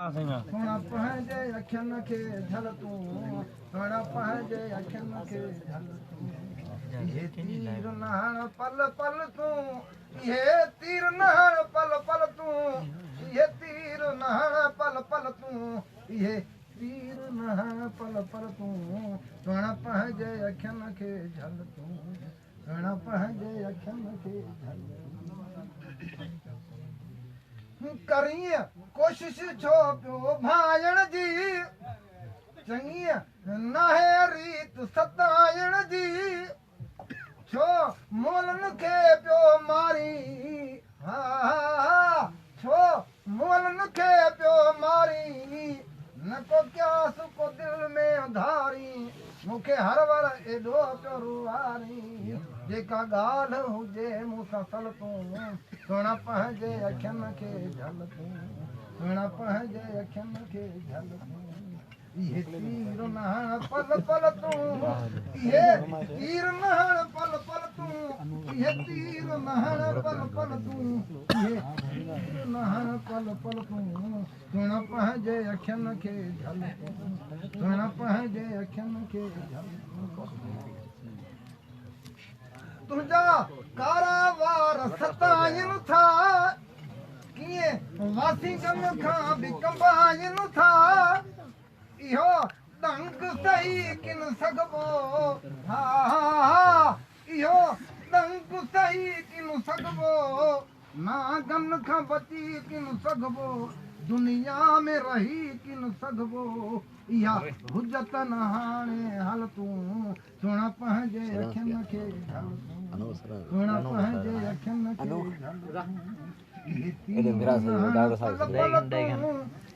सोना पंहिंजे अखियुनि खे झल तूं सोना पंहिंजे अखियुनि खे झल तूं इहे तीर नहण पल पल तूं इहे तीर नहण पल पल तूं इहे तीर नहण पल पल तूं इहे तीर नहण पल पल तूं सोना पंहिंजे अखियुनि खे झल तूं सोना पंहिंजे अखियुनि खे झल करीअ कोशिश छो पियो भाइण जी चङी नाहे रीत सताइण जी छो मोलनि खे पियो मारी हा छो मोलनि खे पियो मारी न को क्यास को दिल में धारी मूंखे हर वर एॾो पियो रुवारी जेका ॻाल्हि हुजे मूंसां सल तूं सोना पंहिंजे अखियुनि खे झल तूं सोना पंहिंजे अखियुनि खे झल तूं इहे तीर नहण पल पल तूं इहे तीर नहण पल पल तूं इहे तीर नहण पल पल तूं इहे तीर नहण पल पल तूं सोना पंहिंजे अखियुनि खे झल तूं सोना पंहिंजे अखियुनि खे झल तुंहिंजा कारा वार सताइनि था कीअं वासिंगनि खां बि कंबाइनि था इहो डंक सही किन सघिबो हा इहो डंक सही किन सघिबो नागनि खां बची किन सघिबो दुनिया में रही किन सघिबो इहा हुजत न हाणे हल तूं सोना पंहिंजे अखियुनि खे झल तूं सोना पंहिंजे अखियुनि खे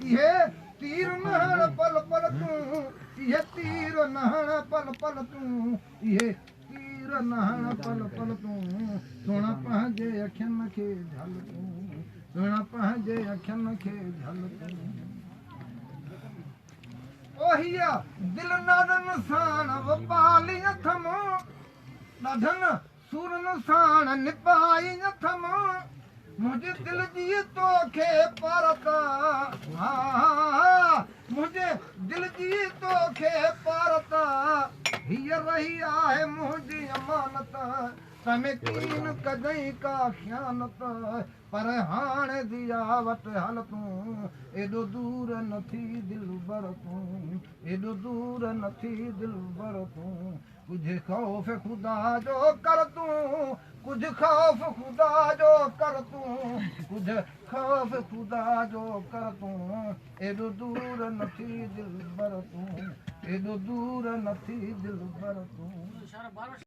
इहे तीर नहण पल पल तूं इहे तीर नहण पल पल तूं इहे तीर नहण पल पल तूं सोना पंहिंजे अखियुनि खे झल तूं सोना पंहिंजे अखियुनि खे झल तूं ओहिया दिल नादन साण वपाली अथम ॾाढनि सुरनि साण निपाई अथम मुंहिंजे दिल जी तोखे पारत हा मुंहिंजे दिल जी तोखे पारत हीअ रही आहे मुंहिंजी अमानत तमें कीन कजई का ख़यानत पर हाणे दिया वटि हल तूं एॾो दूर नथी दिल बर तूं एॾो दूर नथी दिल बर तूं कुझु ख़ौफ़ ख़ुदा जो कर तूं कुझु ख़ौफ़ ख़ुदा जो कर तूं कुझु ख़ौफ़ ख़ुदा जो कर तूं एॾो दूर नथी दिल बर तूं एॾो दूर नथी दिल बर तूं